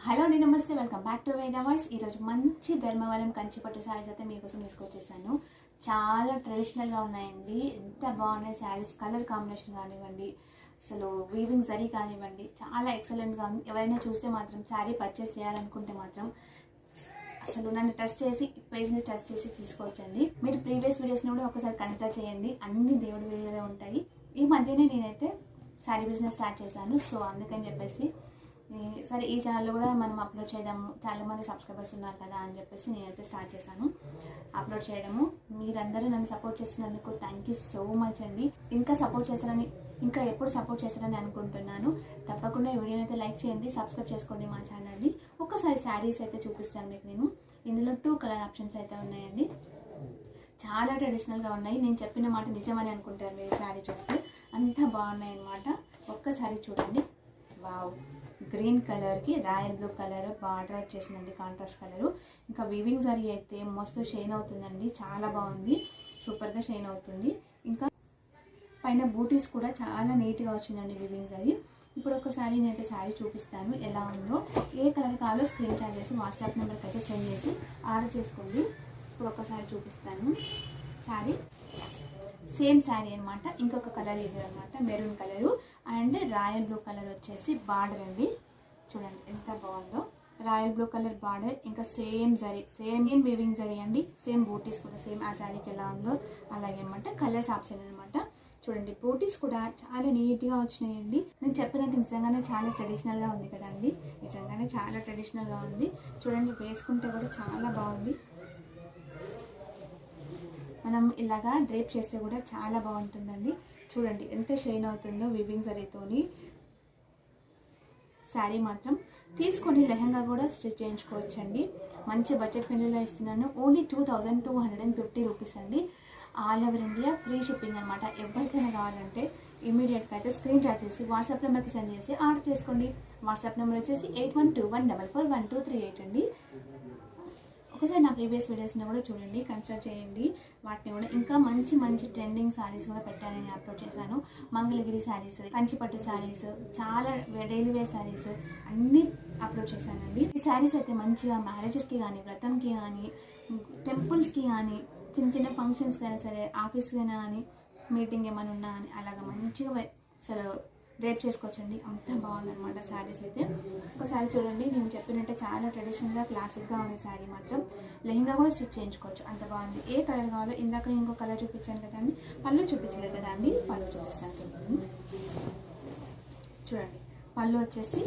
Hello అండి, నమస్తే. Welcome back to వేద వాయిస్. ఈరోజు మంచి ధర్మవరం కంచిపట్టు శారీస్ అయితే మీకోసం తీసుకొచ్చేసాను. చాలా ట్రెడిషనల్గా ఉన్నాయండి. ఎంత బాగున్నాయి శారీస్. కలర్ కాంబినేషన్ కానివ్వండి, అసలు వీవింగ్ జరీ కానివ్వండి, చాలా ఎక్సలెంట్గా ఉంది. ఎవరైనా చూస్తే మాత్రం శారీ పర్చేస్ చేయాలనుకుంటే మాత్రం అసలు నన్ను టచ్ చేసి పేజ్ని టచ్ చేసి తీసుకోవచ్చండి. మీరు ప్రీవియస్ వీడియోస్ని కూడా ఒకసారి కన్సిడర్ చేయండి. అన్ని దేవుడి వీడియోలే ఉంటాయి. ఈ మధ్యనే నేనైతే శారీ బిజినెస్ స్టార్ట్ చేశాను. సో అందుకని చెప్పేసి సరే ఈ ఛానల్లో కూడా మనం అప్లోడ్ చేద్దాము, చాలామంది సబ్స్క్రైబర్స్ ఉన్నారు కదా అని చెప్పేసి నేనైతే స్టార్ట్ చేశాను అప్లోడ్ చేయడము. మీరందరూ నన్ను సపోర్ట్ చేస్తున్నందుకు థ్యాంక్ యూ సో మచ్ అండి. ఇంకా సపోర్ట్ చేస్తారని, ఇంకా ఎప్పుడు సపోర్ట్ చేస్తారని అనుకుంటున్నాను. తప్పకుండా ఈ వీడియోని అయితే లైక్ చేయండి, సబ్స్క్రైబ్ చేసుకోండి మా ఛానల్ని. ఒక్కసారి శారీస్ అయితే చూపిస్తాను మీకు నేను. ఇందులో 2 కలర్ ఆప్షన్స్ అయితే ఉన్నాయండి. చాలా ట్రెడిషనల్గా ఉన్నాయి. నేను చెప్పిన మాట నిజమని అనుకుంటారు మీరు శారీ చూస్తే. అంతా బాగున్నాయి అన్నమాట. ఒక్కసారి చూడండి. వావ్, గ్రీన్ కలర్కి రాయల్ బ్లూ కలర్ బార్డర్ వచ్చేసిందండి, కాంట్రాస్ట్ కలరు. ఇంకా వీవింగ్ జరీ అయితే మస్తు షైన్ అవుతుందండి. చాలా బాగుంది, సూపర్గా షైన్ అవుతుంది. ఇంకా పైన బూటీస్ కూడా చాలా నీట్గా వచ్చిందండి వీవింగ్ జరీ. ఇప్పుడు ఒకసారి నేనైతే శారీ చూపిస్తాను ఎలా ఉందో. ఏ కలర్ కావాలో స్క్రీన్ షాట్ చేసి వాట్సాప్ నెంబర్కి అయితే సెండ్ చేసి ఆర్డర్ చేసుకోండి. ఇప్పుడు ఒకసారి చూపిస్తాను శారీ. సేమ్ శారీ అనమాట. ఇంకొక కలర్ ఇది అనమాట, maroon colour and royal blue colour వచ్చేసి బార్డర్ అండి. చూడండి ఎంత బాగుందో. రాయల్ బ్లూ కలర్ బార్డర్, ఇంకా same zari, same weaving zari అండి. సేమ్ బూటీస్ కూడా సేమ్ ఆ శారీకి ఎలా ఉందో అలాగే అనమాట. కలర్స్ ఆప్షన్ అనమాట. చూడండి బూటీస్ కూడా చాలా నీట్గా వచ్చినాయండి. నేను చెప్పినట్టు నిజంగానే చాలా ట్రెడిషనల్గా ఉంది కదండి. నిజంగానే చాలా ట్రెడిషనల్గా ఉంది. చూడండి వేసుకుంటే కూడా చాలా బాగుంది. మనం ఇలాగా డ్రేప్ చేస్తే కూడా చాలా బాగుంటుందండి. చూడండి ఎంత షైన్ అవుతుందో వీవింగ్ జరీతోని. శారీ మాత్రం తీసుకొని లెహంగా కూడా స్టిచ్ చేయించుకోవచ్చండి. మంచి బడ్జెట్ ఫ్రెండ్లీలో ఇస్తున్నాను. ఓన్లీ 2250 రూపీస్ అండి. All over India free shipping అనమాట. ఎవరికైనా కావాలంటే ఇమీడియట్గా అయితే స్క్రీన్ షాట్ చేసి వాట్సాప్ నెంబర్కి సెండ్ చేసి ఆర్డర్ చేసుకోండి. వాట్సాప్ నెంబర్ వచ్చేసి 8121441238 అండి. ఒకసారి నా ప్రీవియస్ వీడియోస్ని కూడా చూడండి, కన్సిడర్ చేయండి వాటిని కూడా. ఇంకా మంచి మంచి ట్రెండింగ్ శారీస్ కూడా పెట్టానని అప్లోడ్ చేశాను. మంగళగిరి శారీస్, కంచిపట్టు శారీస్, చాలా డైలీ వేర్ శారీస్ అన్నీ అప్లోడ్ చేశానండి. ఈ శారీస్ అయితే మంచిగా మ్యారేజెస్కి కానీ, వ్రతంకి కానీ, టెంపుల్స్కి కానీ, చిన్న చిన్న ఫంక్షన్స్కి అయినా సరే, ఆఫీస్కి అయినా కానీ, మీటింగ్ ఏమైనా ఉన్నా అని అలాగ మంచిగా అసలు డ్రేప్ చేసుకోవచ్చండి. అంత బాగుందన్నమాట శారీస్ అయితే. ఒకసారి చూడండి, నేను చెప్పినట్టే చాలా ట్రెడిషనల్గా క్లాసిక్గా ఉంది శారీ మాత్రం. లెహంగా కూడా స్టిచ్ చేయించుకోవచ్చు, అంత బాగుంది. ఏ కలర్ కావాలో ఇందాక ఇంకో కలర్ చూపించాను కదండి, పళ్ళు చూపించలేదు కదా అండి, పళ్ళు చూపిస్తాను చూడండి. చూడండి పళ్ళు వచ్చేసి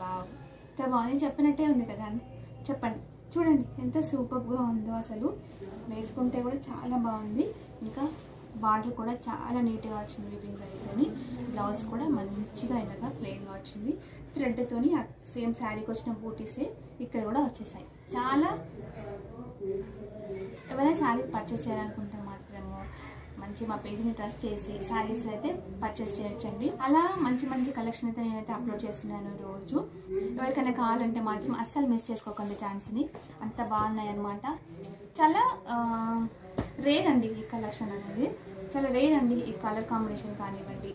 వావ్, ఎంత బాగుంది. చెప్పినట్టే ఉంది కదా అండి. చెప్పండి, చూడండి ఎంత సూపర్గా ఉందో అసలు. వేసుకుంటే కూడా చాలా బాగుంది. ఇంకా బార్డర్ కూడా చాలా నీట్గా వచ్చింది వీవింగ్ జరీతోని. బ్లౌజ్ కూడా మంచిగా ఇలాగా ప్లెయిన్గా వచ్చింది. థ్రెడ్తోని సేమ్ శారీకి వచ్చిన బూటీసే ఇక్కడ కూడా వచ్చేసాయి. చాలా ఎవరైనా శారీ పర్చేస్ చేయాలనుకుంటే మాత్రము మంచి మా పేజ్ని ట్రస్ట్ చేసి శారీస్ అయితే పర్చేస్ చేయొచ్చండి. అలా మంచి మంచి కలెక్షన్ అయితే నేనైతే అప్లోడ్ చేస్తున్నాను రోజు. ఎవరికైనా కావాలంటే మాత్రం అస్సలు మిస్ చేసుకోకండి ఛాన్స్ని. అంత బాగున్నాయి అనమాట. చాలా రేర్ అండి ఈ కలెక్షన్ అనేది, చాలా రేర్ అండి. ఈ కలర్ కాంబినేషన్ కానివ్వండి,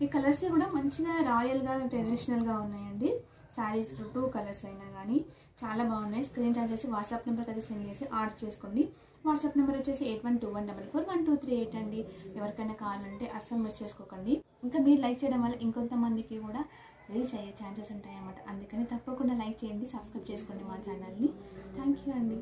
ఈ కలర్స్ కూడా మంచిగా రాయల్గా ట్రెడిషనల్గా ఉన్నాయండి. శారీస్ 2 కలర్స్ అయినా కానీ చాలా బాగున్నాయి. స్క్రీన్ షాట్ చేసి వాట్సాప్ నెంబర్కి అయితే సెండ్ చేసి ఆర్డర్ చేసుకోండి. వాట్సాప్ నెంబర్ వచ్చేసి 8121441238 అండి. ఎవరికైనా కావాలంటే అస్సలు మిస్ చేసుకోకండి. ఇంకా మీరు లైక్ చేయడం వల్ల ఇంకొంతమందికి కూడా రీచ్ అయ్యే ఛాన్సెస్ ఉంటాయి అన్నమాట. అందుకని తప్పకుండా లైక్ చేయండి, సబ్స్క్రైబ్ చేసుకోండి మా ఛానల్ని. థ్యాంక్ యూ అండి.